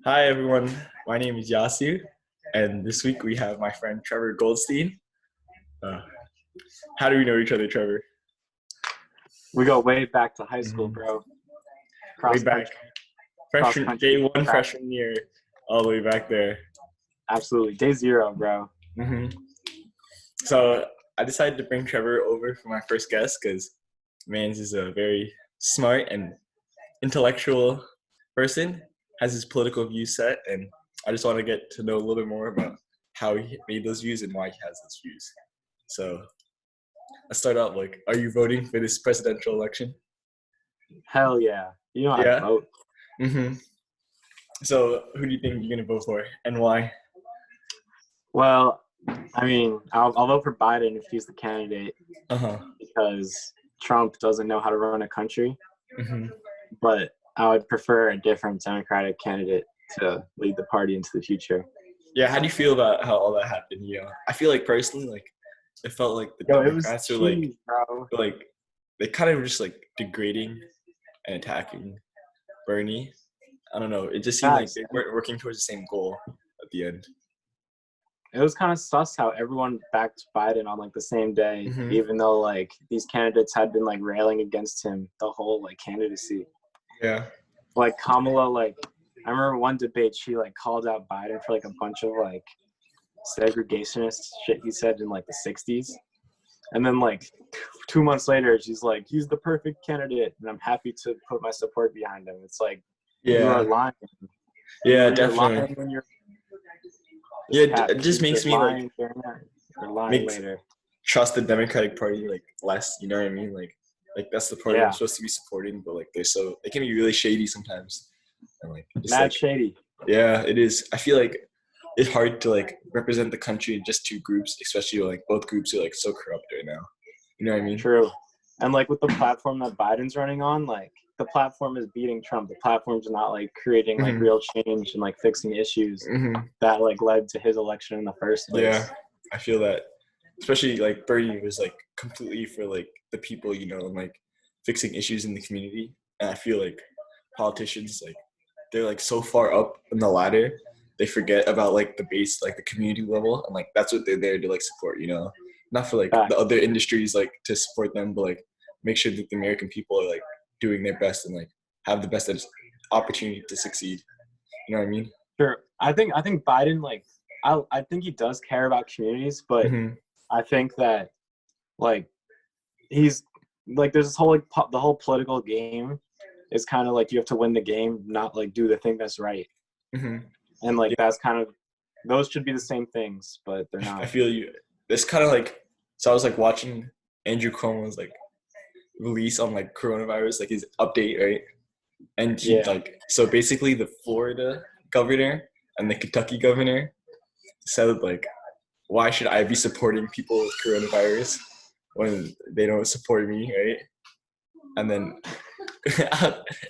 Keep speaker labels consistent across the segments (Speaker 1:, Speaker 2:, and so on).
Speaker 1: Hi everyone, my name is Yasu, and this week we have my friend Trevor Goldstein. Uh, how do we know each other, Trevor?
Speaker 2: We go way back to high school,
Speaker 1: Mhm.
Speaker 2: bro.
Speaker 1: Way
Speaker 2: Cross
Speaker 1: back,
Speaker 2: country, cross
Speaker 1: freshman
Speaker 2: country,
Speaker 1: day one,
Speaker 2: track.
Speaker 1: freshman year, all the way back there.
Speaker 2: Absolutely. Day zero, bro.
Speaker 1: hmm So I decided to bring Trevor over for my first guest because Mans is a very smart and intellectual person, has his political views set, and I just want to get to know a little bit more about how he made those views and why he has those views. So let's start out are you voting for this presidential election?
Speaker 2: Hell yeah. You know how to
Speaker 1: Yeah.
Speaker 2: vote.
Speaker 1: hmm So who do you think you're gonna vote for and why?
Speaker 2: Well, I mean, I'll vote for Biden if he's the candidate
Speaker 1: Uh-huh.
Speaker 2: because Trump doesn't know how to run a country.
Speaker 1: hmm
Speaker 2: But I would prefer a different Democratic candidate to lead the party into the future.
Speaker 1: Yeah, how do you feel about how all that happened? I feel like personally, it felt like the
Speaker 2: Yo, it was
Speaker 1: Democrats are
Speaker 2: cheese, bro.
Speaker 1: like they kind of were just degrading and attacking Bernie. I don't know. It just seemed like
Speaker 2: Facts.
Speaker 1: they weren't working towards the same goal at the end.
Speaker 2: It was kind of sus how everyone backed Biden on the same day,
Speaker 1: hmm
Speaker 2: even though these candidates had been railing against him the whole candidacy.
Speaker 1: Yeah.
Speaker 2: Kamala, I remember one debate she called out Biden for a bunch of segregationist shit he said in the 60s. And then 2 months later she's like, he's the perfect candidate and I'm happy to put my support behind him. It's like you are
Speaker 1: Yeah.
Speaker 2: lying.
Speaker 1: Yeah,
Speaker 2: You're
Speaker 1: definitely.
Speaker 2: lying when you're
Speaker 1: Yeah,
Speaker 2: just cap.
Speaker 1: it just
Speaker 2: You're
Speaker 1: makes me
Speaker 2: lying during that. You're lying
Speaker 1: makes
Speaker 2: later.
Speaker 1: trust the Democratic Party less. You know what I mean? That's the party I'm
Speaker 2: Yeah.
Speaker 1: supposed to be supporting, but they can be really shady sometimes. And just
Speaker 2: Mad shady.
Speaker 1: yeah, it is. I feel like it's hard to represent the country in just two groups, especially both groups are so corrupt right now. You know what I mean?
Speaker 2: True. And with the platform that Biden's running on, the platform is beating Trump. The platform's not creating
Speaker 1: Mhm.
Speaker 2: real change and fixing issues that led to his election in the first place.
Speaker 1: Yeah, I feel that. Especially Bernie was completely for the people, and fixing issues in the community. And I feel like politicians they're so far up in the ladder, they forget about the base, the community level, and that's what they're there to support. Not for
Speaker 2: Fact.
Speaker 1: the other industries to support them, but make sure that the American people are doing their best and have the best opportunity to succeed. You know what I mean?
Speaker 2: Sure. I think Biden I think he does care about communities, but
Speaker 1: hmm
Speaker 2: I think that he's there's this whole the whole political game is kind of you have to win the game, not do the thing that's right.
Speaker 1: hmm
Speaker 2: And
Speaker 1: Yeah,
Speaker 2: that's kind of those should be the same things, but they're
Speaker 1: I
Speaker 2: not.
Speaker 1: feel you. It's kind of so I was watching Andrew Cuomo's release on coronavirus, his update, right? And he
Speaker 2: Yeah.
Speaker 1: so basically the Florida governor and the Kentucky governor said why should I be supporting people with coronavirus when they don't support me, right? And then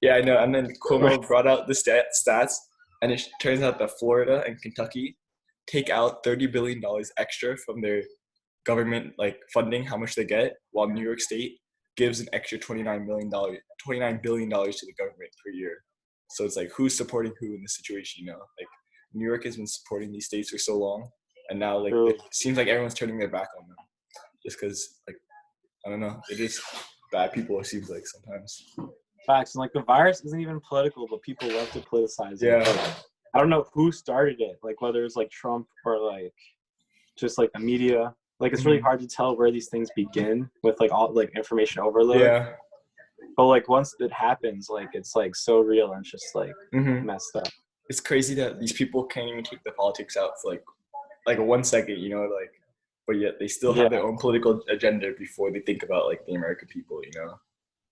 Speaker 1: yeah, I know. And then Cuomo brought out the stats, and it turns out that Florida and Kentucky take out $30 billion extra from their government funding, how much they get, while New York State gives an extra $29 billion to the government per year. So it's who's supporting who in this situation? New York has been supporting these states for so long, and now
Speaker 2: True.
Speaker 1: it seems like everyone's turning their back on them, just because I don't know, it is bad people. It seems like sometimes.
Speaker 2: Facts. And the virus isn't even political, but people love to politicize it.
Speaker 1: Yeah.
Speaker 2: I don't know who started it, whether it's Trump or just the media. It's really hard to tell where these things begin with all information overload.
Speaker 1: Yeah.
Speaker 2: But once it happens, it's so real and it's just messed up.
Speaker 1: It's crazy that these people can't even take the politics out for like 1 second, but yet they still have their own political agenda before they think about the American people.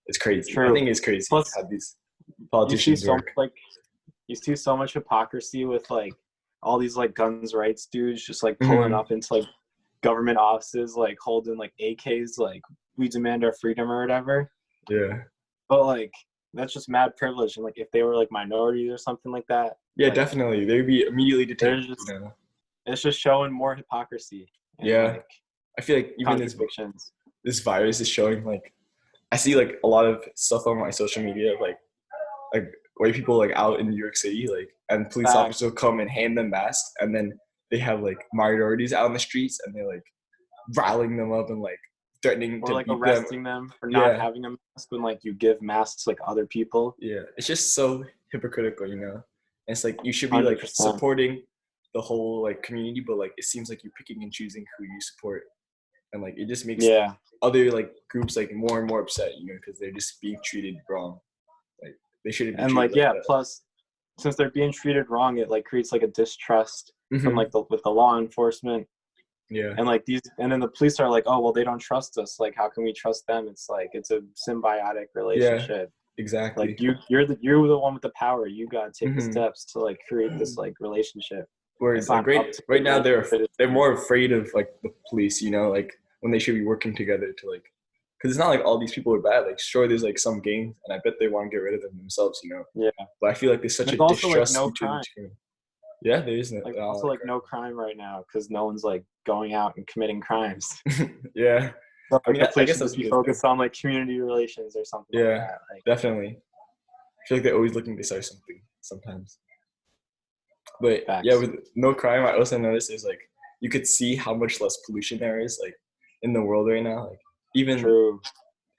Speaker 1: It's crazy.
Speaker 2: True.
Speaker 1: I think it's crazy
Speaker 2: Plus,
Speaker 1: how these politicians work.
Speaker 2: You see so much hypocrisy with all these guns rights dudes just pulling
Speaker 1: Mhm.
Speaker 2: up into government offices holding AKs we demand our freedom or whatever.
Speaker 1: Yeah.
Speaker 2: But that's just mad privilege, and if they were minorities or something like that.
Speaker 1: Yeah, definitely. They'd be immediately detained.
Speaker 2: It's just showing more hypocrisy. And,
Speaker 1: yeah. I feel like even this virus is showing I see a lot of stuff on my social media of white people like out in New York City, like, and police
Speaker 2: Facts.
Speaker 1: officers will come and hand them masks, and then they have like minorities out in the streets, and they're like riling them up and like threatening
Speaker 2: Or
Speaker 1: to
Speaker 2: like
Speaker 1: beat them.
Speaker 2: arresting them for not
Speaker 1: Yeah,
Speaker 2: having a mask when like you give masks like other people.
Speaker 1: yeah. It's just so hypocritical, you know. And it's like you should be like
Speaker 2: 100%.
Speaker 1: supporting the whole like community, but like it seems like you're picking and choosing who you support, and like it just makes
Speaker 2: Yeah.
Speaker 1: other like groups like more and more upset, you know, because they're just being treated wrong. Like they shouldn't be
Speaker 2: And
Speaker 1: treated
Speaker 2: like,
Speaker 1: like
Speaker 2: yeah,
Speaker 1: that.
Speaker 2: plus since they're being treated wrong, it like creates like a distrust from
Speaker 1: Mhm.
Speaker 2: like with the law enforcement.
Speaker 1: Yeah,
Speaker 2: And like and then the police are like, oh well, they don't trust us, like how can we trust them? It's like it's a symbiotic
Speaker 1: yeah,
Speaker 2: relationship. Like
Speaker 1: exactly.
Speaker 2: you're the one with the power, you gotta take the
Speaker 1: Hmm.
Speaker 2: steps to like create this like relationship.
Speaker 1: Whereas
Speaker 2: It's
Speaker 1: like
Speaker 2: not up to
Speaker 1: right now
Speaker 2: the
Speaker 1: they're
Speaker 2: citizens.
Speaker 1: more afraid of like the police, you know, like when they should be working together to like, because it's not like all these people are bad. Like sure, there's like some gangs, and I bet they want to get rid of them themselves, you know.
Speaker 2: Yeah.
Speaker 1: But I feel like there's such
Speaker 2: There's
Speaker 1: a
Speaker 2: also like
Speaker 1: distrust
Speaker 2: no
Speaker 1: between the
Speaker 2: crime.
Speaker 1: two. Yeah, there isn't.
Speaker 2: Like also like no crime right now because no one's like going out and committing crimes.
Speaker 1: Yeah,
Speaker 2: So
Speaker 1: I
Speaker 2: like
Speaker 1: mean,
Speaker 2: the
Speaker 1: I
Speaker 2: police
Speaker 1: guess
Speaker 2: should
Speaker 1: that's
Speaker 2: just
Speaker 1: a
Speaker 2: be
Speaker 1: good thing.
Speaker 2: focused on like community relations or something like
Speaker 1: Yeah,
Speaker 2: that. Like
Speaker 1: definitely. I feel like they're always looking to start something sometimes. But yeah,
Speaker 2: facts.
Speaker 1: with no crime, I also noticed is like you could see how much less pollution there is like in the world right now. Like even
Speaker 2: True.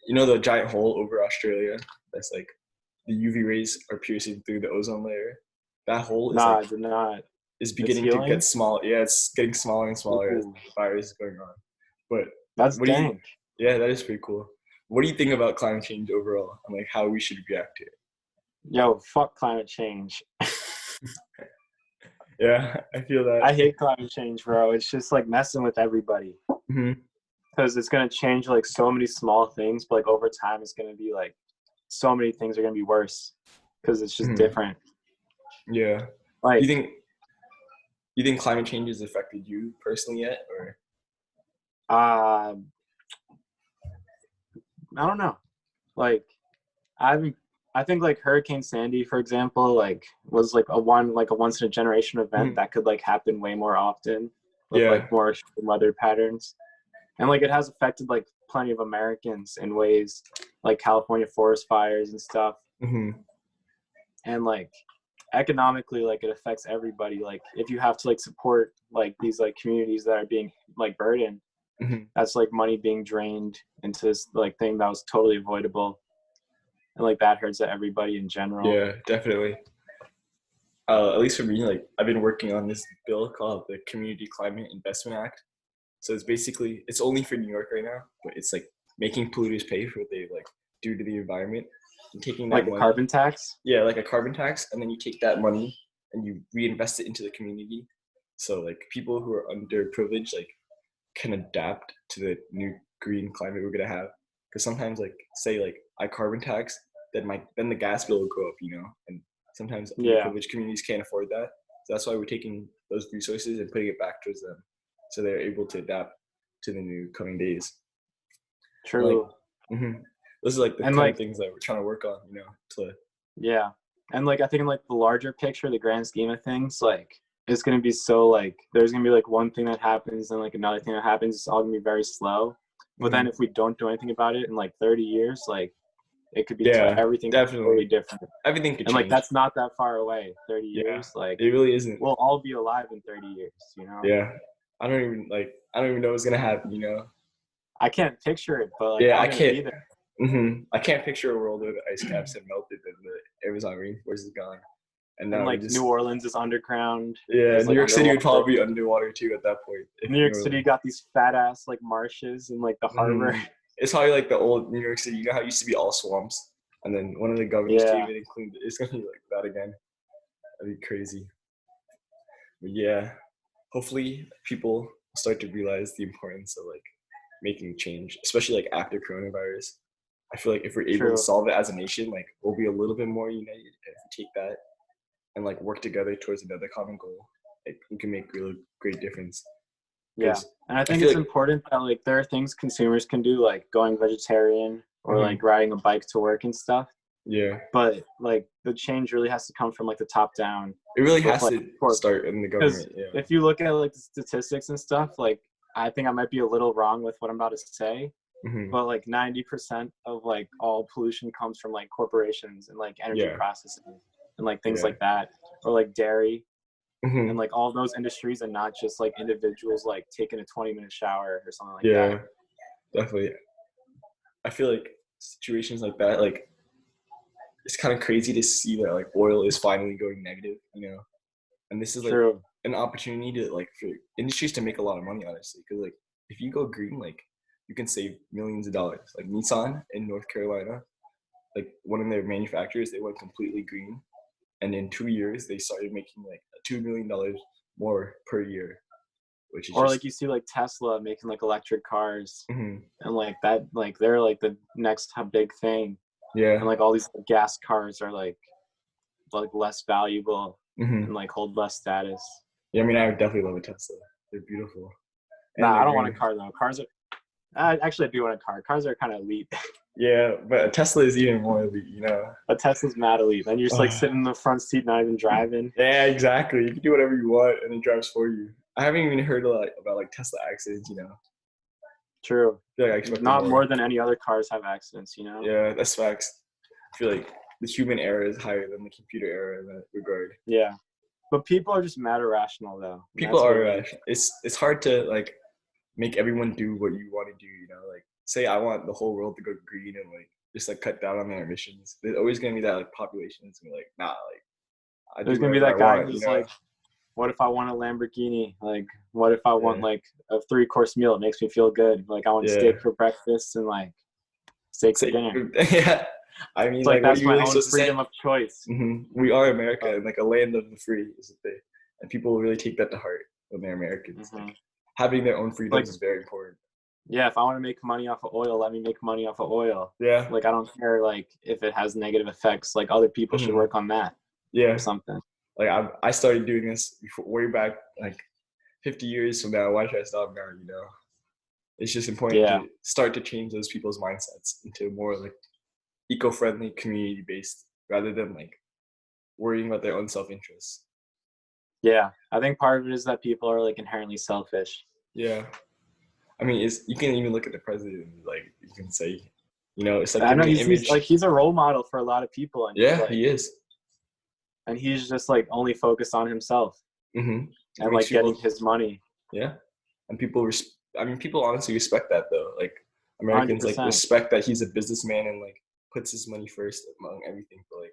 Speaker 1: you know the giant hole over Australia that's like the UV rays are piercing through the ozone layer. That hole is
Speaker 2: Nah,
Speaker 1: like
Speaker 2: I did not.
Speaker 1: is
Speaker 2: It's
Speaker 1: beginning to get
Speaker 2: healing.
Speaker 1: small. Yeah, it's getting smaller and smaller as
Speaker 2: Ooh,
Speaker 1: the virus is going on. But
Speaker 2: that's
Speaker 1: what do you?
Speaker 2: dank.
Speaker 1: Yeah, that is pretty cool. What do you think about climate change overall and like how we should react to
Speaker 2: Yo, fuck climate change.
Speaker 1: it? Yeah, I feel that.
Speaker 2: I hate climate change, bro. It's just like messing with everybody
Speaker 1: Hmm.
Speaker 2: because it's gonna change like so many small things, but like over time, it's gonna be like so many things are gonna be worse because it's just
Speaker 1: Hmm.
Speaker 2: different.
Speaker 1: Yeah. You
Speaker 2: Like,
Speaker 1: think you think climate change has affected you personally yet, or?
Speaker 2: uh, I don't know. Like, I haven't. I think like Hurricane Sandy, for example, like was like a once in a generation event
Speaker 1: Mhm.
Speaker 2: that could like happen way more often with
Speaker 1: Yeah.
Speaker 2: like more extreme weather patterns. And like it has affected like plenty of Americans in ways like California forest fires and stuff.
Speaker 1: Hmm.
Speaker 2: And like economically, like it affects everybody. Like if you have to like support like these like communities that are being like burdened,
Speaker 1: Hmm.
Speaker 2: that's like money being drained into this like thing that was totally avoidable. And like that hurts everybody in general.
Speaker 1: Yeah, definitely. At least for me, like I've been working on this bill called the Community Climate Investment Act. So it's basically it's only for New York right now, but it's like making polluters pay for what they like do to the environment and taking
Speaker 2: Like
Speaker 1: that
Speaker 2: a
Speaker 1: money.
Speaker 2: carbon tax.
Speaker 1: Yeah, like a carbon tax, and then you take that money and you reinvest it into the community. So like people who are underprivileged like can adapt to the new green climate we're gonna have. Because sometimes like say like I carbon tax, then the gas bill will go up, you know, and sometimes
Speaker 2: Yeah,
Speaker 1: underprivileged communities can't afford that. So that's why we're taking those resources and putting it back towards them, so they're able to adapt to the new coming days. And like,
Speaker 2: true.
Speaker 1: mm-hmm, those are like the
Speaker 2: And
Speaker 1: kind of
Speaker 2: like,
Speaker 1: things that we're trying to work on, you know, to
Speaker 2: yeah. And like, I think in like the larger picture, the grand scheme of things, like it's going to be so like, there's going to be like one thing that happens and like another thing that happens. It's all going to be very slow. But then
Speaker 1: mm-hmm.
Speaker 2: if we don't do anything about it in like 30 years, like it could be
Speaker 1: Yeah,
Speaker 2: everything totally
Speaker 1: definitely.
Speaker 2: different.
Speaker 1: Everything could
Speaker 2: And like,
Speaker 1: change.
Speaker 2: that's not that far away. 30
Speaker 1: Yeah,
Speaker 2: years, like
Speaker 1: it really isn't.
Speaker 2: we'll all be alive in 30 years, you know?
Speaker 1: Yeah, I don't even know what's gonna happen. You know.
Speaker 2: I can't picture it, but like
Speaker 1: Yeah,
Speaker 2: I'm
Speaker 1: I
Speaker 2: going to
Speaker 1: can't.
Speaker 2: be there.
Speaker 1: I can't picture a world where the ice caps have melted and the Amazon rainforest is gone, and
Speaker 2: And
Speaker 1: now we're
Speaker 2: like New
Speaker 1: just
Speaker 2: Orleans is underground.
Speaker 1: yeah.
Speaker 2: Is
Speaker 1: New
Speaker 2: like
Speaker 1: York City would
Speaker 2: underwater.
Speaker 1: probably be underwater too at that point. If
Speaker 2: New York
Speaker 1: New
Speaker 2: City
Speaker 1: Orleans.
Speaker 2: got these fat ass like marshes and like the harbor.
Speaker 1: It's probably like the old New York City. You know how it used to be all swamps, and then one of the governors came
Speaker 2: Yeah,
Speaker 1: in and cleaned it. It's gonna be like that again. That'd be crazy. But yeah, hopefully people start to realize the importance of like making change, especially like after coronavirus. I feel like if we're able to
Speaker 2: true.
Speaker 1: solve it as a nation, like we'll be a little bit more united if we take that and like work together towards another common goal. Like we can make really great difference.
Speaker 2: Yeah.
Speaker 1: Because
Speaker 2: And I
Speaker 1: I
Speaker 2: think
Speaker 1: feel
Speaker 2: it's
Speaker 1: like,
Speaker 2: important that like there are things consumers can do like going vegetarian or
Speaker 1: mhm,
Speaker 2: like riding a bike to work and stuff.
Speaker 1: yeah,
Speaker 2: But like the change really has to come from like the top down
Speaker 1: it really
Speaker 2: with
Speaker 1: has
Speaker 2: like
Speaker 1: to
Speaker 2: corp.
Speaker 1: start in the
Speaker 2: Because
Speaker 1: government. Yeah.
Speaker 2: if you look at like the statistics and stuff, like I think I might be a little wrong with what I'm about to say,
Speaker 1: Hmm.
Speaker 2: but like 90% of like all pollution comes from like corporations and like energy
Speaker 1: Yeah.
Speaker 2: processing. and like things
Speaker 1: Yeah.
Speaker 2: like that, or like dairy
Speaker 1: Mhm.
Speaker 2: and like all those industries, and not just like individuals like taking a 20-minute shower or something like
Speaker 1: Yeah,
Speaker 2: that.
Speaker 1: definitely. I feel like situations like that, like it's kind of crazy to see that like oil is finally going negative, you know. And this is like
Speaker 2: True.
Speaker 1: an opportunity to like for industries to make a lot of money, honestly, because like if you go green, like you can save millions of dollars. Like Nissan in North Carolina, like one of their manufacturers, they went completely green, and in 2 years they started making like $2 million more per year, which is
Speaker 2: Or
Speaker 1: just
Speaker 2: like you see like Tesla making like electric cars,
Speaker 1: mhm.
Speaker 2: and like that, like they're like the next big thing, and
Speaker 1: Yeah.
Speaker 2: like all these gas cars are like less valuable and
Speaker 1: Hmm.
Speaker 2: like hold less status.
Speaker 1: Yeah, I mean, I would definitely love a Tesla. They're beautiful, and
Speaker 2: Nah,
Speaker 1: they're
Speaker 2: I don't want a
Speaker 1: green.
Speaker 2: car though. Cars are actually I do want a car. Cars are kind of elite.
Speaker 1: Yeah, but a Tesla is even more elite, you know.
Speaker 2: A Tesla's mad elite. Then you're just like sitting in the front seat, not even driving.
Speaker 1: Yeah, exactly. You can do whatever you want, and it drives for you. I haven't even heard about like Tesla accidents, you know. I
Speaker 2: True.
Speaker 1: feel like I expected
Speaker 2: Not
Speaker 1: more.
Speaker 2: more than any other cars have accidents, you know?
Speaker 1: Yeah, that's facts. I feel like the human error is higher than the computer error in that regard.
Speaker 2: Yeah. But people are just mad irrational though. And
Speaker 1: People
Speaker 2: that's what
Speaker 1: are.
Speaker 2: it is.
Speaker 1: It's hard to like make everyone do what you want to do. You know, like say I want the whole world to go green and like just like cut down on their emissions. There's always gonna be that like population that's gonna be like, nah, like I
Speaker 2: There's
Speaker 1: do
Speaker 2: gonna be
Speaker 1: whatever I
Speaker 2: that guy
Speaker 1: want. You
Speaker 2: who's
Speaker 1: know?
Speaker 2: like, what if I want a Lamborghini? Like, what if I want
Speaker 1: Yeah.
Speaker 2: like a 3-course meal? It makes me feel good. Like I want
Speaker 1: Yeah.
Speaker 2: steak for breakfast and like steak for
Speaker 1: Say,
Speaker 2: dinner.
Speaker 1: yeah. I mean,
Speaker 2: It's like
Speaker 1: like, what are
Speaker 2: that's
Speaker 1: you
Speaker 2: my
Speaker 1: really
Speaker 2: own
Speaker 1: supposed to say?
Speaker 2: freedom of choice.
Speaker 1: We are America,
Speaker 2: But,
Speaker 1: and like a land of the free is a thing, and people really take that to heart when they're Americans.
Speaker 2: mhm.
Speaker 1: Like having their own
Speaker 2: Like,
Speaker 1: freedoms is very important.
Speaker 2: yeah, if I want to make money off of oil, let me make money off of oil.
Speaker 1: Yeah.
Speaker 2: Like I don't care like if it has negative effects. Like other people should
Speaker 1: Hmm.
Speaker 2: work on that or
Speaker 1: Yeah.
Speaker 2: something.
Speaker 1: Like I started doing this before, way back like 50 years from now. Why should I stop now? You know, it's just important
Speaker 2: Yeah.
Speaker 1: to start to change those people's mindsets into more like eco-friendly, community-based, rather than like worrying about their own self-interest.
Speaker 2: Yeah. I think part of it is that people are like inherently selfish.
Speaker 1: Yeah. I mean, it's you can even look at the president. Like you can say, you know, it's like
Speaker 2: I know
Speaker 1: giving an
Speaker 2: he's
Speaker 1: image.
Speaker 2: like he's a role model for a lot of people, and
Speaker 1: Yeah, he is.
Speaker 2: he's just like only focused on himself
Speaker 1: Mm-hmm. It
Speaker 2: and
Speaker 1: makes
Speaker 2: like getting
Speaker 1: people,
Speaker 2: his money.
Speaker 1: yeah, and people. I mean, people honestly respect that though. Like Americans like
Speaker 2: 100%.
Speaker 1: respect that he's a businessman and like puts his money first among everything. But like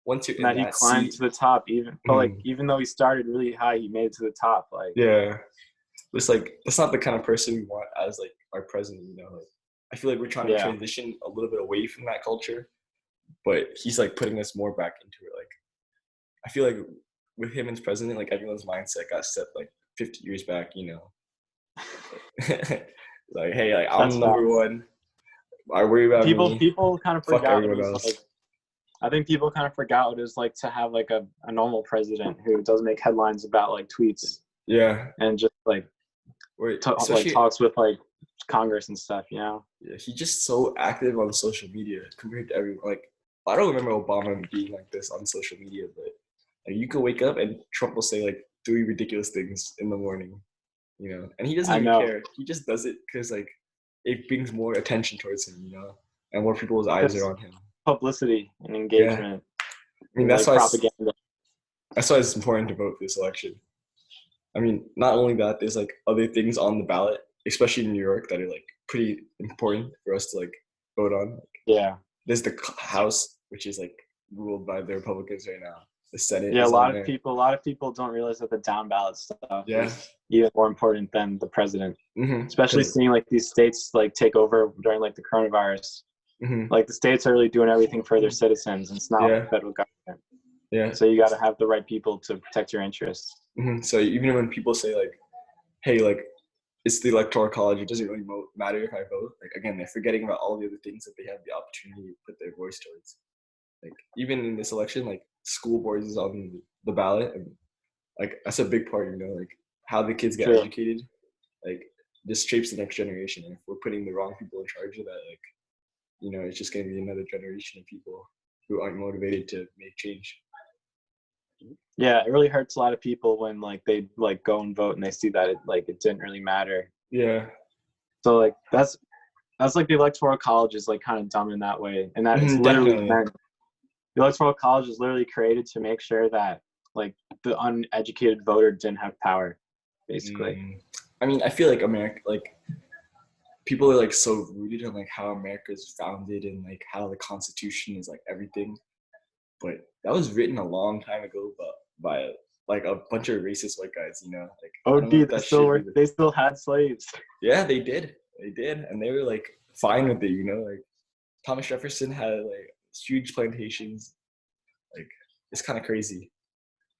Speaker 1: once you're
Speaker 2: And
Speaker 1: in
Speaker 2: that he
Speaker 1: that
Speaker 2: climbed
Speaker 1: seat,
Speaker 2: to the top,
Speaker 1: mhm,
Speaker 2: even though he started really high, he made it to the top. Like,
Speaker 1: yeah, it's like that's not the kind of person we want as like our president. You know, like I feel like we're trying to
Speaker 2: yeah,
Speaker 1: transition a little bit away from that culture, but he's like putting us more back into it. Like I feel like with him as president, like everyone's mindset got set like 50 years back. You know, like hey, like
Speaker 2: that's
Speaker 1: I'm number
Speaker 2: facts.
Speaker 1: one. I worry about me.
Speaker 2: People kind of
Speaker 1: Fuck
Speaker 2: forgot what it
Speaker 1: everyone
Speaker 2: was like.
Speaker 1: else.
Speaker 2: I think people kind of forgot what it was like to have like a normal president who doesn't make headlines about like tweets
Speaker 1: Yeah,
Speaker 2: and just like like
Speaker 1: especially
Speaker 2: talks with like Congress and stuff, you know?
Speaker 1: yeah, he's just so active on social media compared to everyone. Like I don't remember Obama being like this on social media, but like you could wake up and Trump will say like 3 ridiculous things in the morning, you know, and he doesn't
Speaker 2: I
Speaker 1: even
Speaker 2: know.
Speaker 1: care. He just does it because like it brings more attention towards him, you know, and more people's eyes are
Speaker 2: Because
Speaker 1: on him.
Speaker 2: publicity and
Speaker 1: Yeah,
Speaker 2: engagement
Speaker 1: I mean
Speaker 2: and like propaganda.
Speaker 1: that's why it's important to vote for this election. I mean, not only that, there's like other things on the ballot, especially in New York, that are like pretty important for us to like vote on.
Speaker 2: Yeah.
Speaker 1: There's the House, which is like ruled by the Republicans right now. The Senate
Speaker 2: Yeah,
Speaker 1: is on there.
Speaker 2: a lot of people don't realize that the down ballot stuff
Speaker 1: Yeah.
Speaker 2: is even more important than the president.
Speaker 1: Mm-hmm.
Speaker 2: Especially seeing like these states like take over during like the coronavirus.
Speaker 1: Mm-hmm.
Speaker 2: Like the states are really doing everything for their citizens, and it's not
Speaker 1: Yeah.
Speaker 2: the federal government.
Speaker 1: Yeah.
Speaker 2: So you got to have the right people to protect your interests.
Speaker 1: Mm-hmm. So even when people say like, "Hey, like it's the electoral college. It doesn't really matter if I vote." Like again, they're forgetting about all the other things that they have the opportunity to put their voice towards. Like even in this election, like school boards is on the ballot, and like that's a big part. You know, like how the kids get
Speaker 2: True.
Speaker 1: educated. Like this shapes the next generation. And if we're putting the wrong people in charge of that, like you know, it's just going to be another generation of people who aren't motivated to make change.
Speaker 2: Yeah, it really hurts a lot of people when like they like go and vote and they see that it didn't really matter.
Speaker 1: Yeah.
Speaker 2: So like that's like the electoral college is like kind of dumb in that way, and that it's literally
Speaker 1: Definitely.
Speaker 2: meant The Electoral College was literally created to make sure that like the uneducated voter didn't have power, basically.
Speaker 1: I mean, I feel like America, like people are like so rooted in like how America is founded and like how the Constitution is like everything. But that was written a long time ago, by like a bunch of racist white guys. Like I
Speaker 2: Oh,
Speaker 1: don't know if
Speaker 2: dude,
Speaker 1: that should be.
Speaker 2: they still had slaves.
Speaker 1: Yeah, they did, and they were like fine with it. Like Thomas Jefferson had like huge plantations. Like it's kind of crazy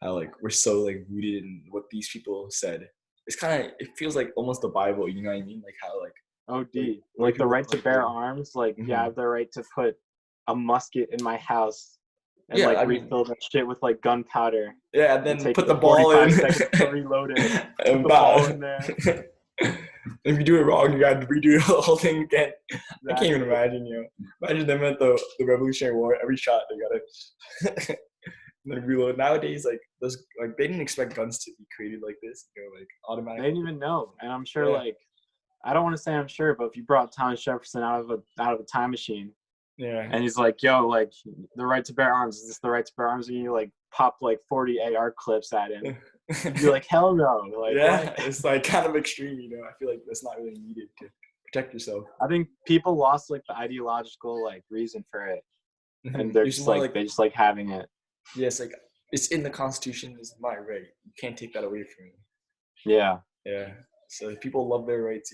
Speaker 1: how like we're so like rooted in what these people said. It feels like almost the Bible. You know what I mean? Like how like
Speaker 2: Oh, dude,
Speaker 1: like
Speaker 2: like the
Speaker 1: people
Speaker 2: right to bear arms. Like, yeah, I have the right to put a musket in my house and
Speaker 1: Yeah,
Speaker 2: like
Speaker 1: I mean,
Speaker 2: refill that shit with like gunpowder.
Speaker 1: yeah, and
Speaker 2: And
Speaker 1: then
Speaker 2: take
Speaker 1: put the
Speaker 2: like
Speaker 1: ball in
Speaker 2: 45 seconds to reload it. Put
Speaker 1: and
Speaker 2: the ball in there.
Speaker 1: if you do it wrong, you got to redo the whole thing again.
Speaker 2: Exactly.
Speaker 1: I can't even imagine, Imagine them at the Revolutionary War. Every shot they gotta then reload. Nowadays, like those, like they didn't expect guns to be created like this. Like automatically.
Speaker 2: They didn't even know, and I'm sure.
Speaker 1: Yeah.
Speaker 2: Like, I don't want to say I'm sure, but if you brought Thomas Jefferson out of a time machine,
Speaker 1: yeah,
Speaker 2: and he's like, "Yo, like the right to bear arms, is this the right to bear arms?" And you like pop like 40 AR clips at him. You'd be like, "Hell no!" Like,
Speaker 1: yeah,
Speaker 2: what?
Speaker 1: it's like kind of extreme. I feel like that's not really needed to protect yourself.
Speaker 2: I think people lost like the ideological like reason for it, and they're
Speaker 1: There's
Speaker 2: just
Speaker 1: more
Speaker 2: like they just like having it.
Speaker 1: Yes, like it's in the Constitution. It's my right. You can't take that away from me.
Speaker 2: Yeah.
Speaker 1: Yeah. So if people love their rights,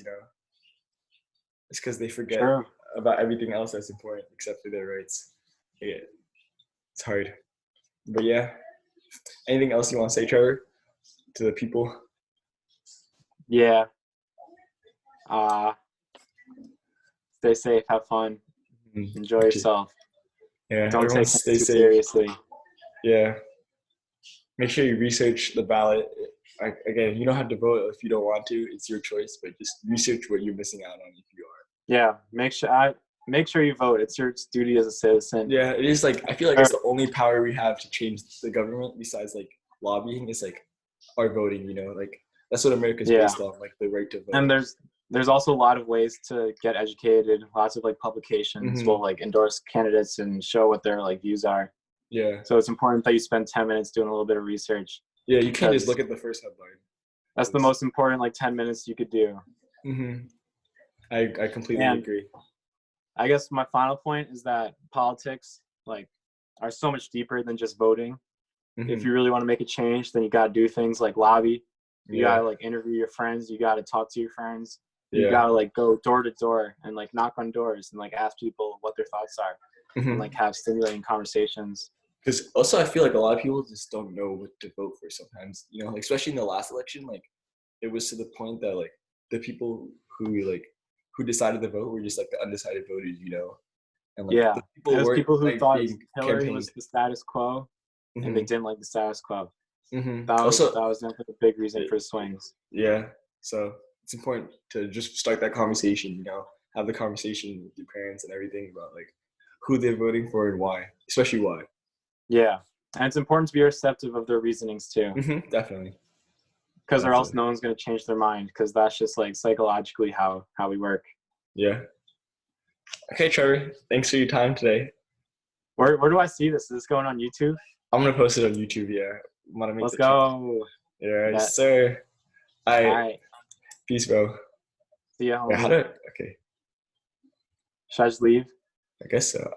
Speaker 1: it's because they forget
Speaker 2: True.
Speaker 1: about everything else that's important except for their rights. Yeah, it's hard. But yeah, anything else you want to say, Trevor, to the people?
Speaker 2: Yeah. Stay safe, have fun, enjoy yourself.
Speaker 1: Yeah,
Speaker 2: Don't
Speaker 1: everyone
Speaker 2: take things
Speaker 1: stay
Speaker 2: too
Speaker 1: safe.
Speaker 2: seriously.
Speaker 1: Yeah. Make sure you research the ballot. Again, you don't have to vote if you don't want to. It's your choice, but just research what you're missing out on if you are.
Speaker 2: Yeah, make sure you vote. It's your duty as a citizen.
Speaker 1: Yeah, it is like I feel like it's the only power we have to change the government besides like lobbying is like our voting, like that's what America's based on, like the right to vote.
Speaker 2: And there's also a lot of ways to get educated. Lots of like publications will like endorse candidates and show what their like views are.
Speaker 1: Yeah.
Speaker 2: So it's important that you spend 10 minutes doing a little bit of research.
Speaker 1: Yeah, you can't just look at the first headline.
Speaker 2: That's the most important like 10 minutes you could do.
Speaker 1: I completely agree.
Speaker 2: I guess my final point is that politics like are so much deeper than just voting. If you really want to make a change, then you got to do things like lobby. You got to like interview your friends. You got to talk to your friends. You got to like go door to door and like knock on doors and like ask people what their thoughts are and like have stimulating conversations.
Speaker 1: Because also I feel like a lot of people just don't know what to vote for sometimes, like especially in the last election, like it was to the point that like the people who decided to vote were just like the undecided voters, and like
Speaker 2: the people who
Speaker 1: like,
Speaker 2: thought Hillary was the status quo and they didn't like the status quo. That was definitely a big reason for swings.
Speaker 1: Yeah, so it's important to just start that conversation, have the conversation with your parents and everything about like who they're voting for and why, especially why.
Speaker 2: Yeah, and it's important to be receptive of their reasonings too.
Speaker 1: Definitely.
Speaker 2: Because or else no one's going to change their mind, because that's just like psychologically how we work.
Speaker 1: Yeah. Okay, Trevor, thanks for your time today.
Speaker 2: Where do I see this? Is this going on YouTube?
Speaker 1: I'm going to post it on YouTube, yeah.
Speaker 2: Let's go.
Speaker 1: Yeah, yes, sir. All right. Peace, bro.
Speaker 2: See ya, homie.
Speaker 1: Wait, okay.
Speaker 2: Should I just leave?
Speaker 1: I guess so.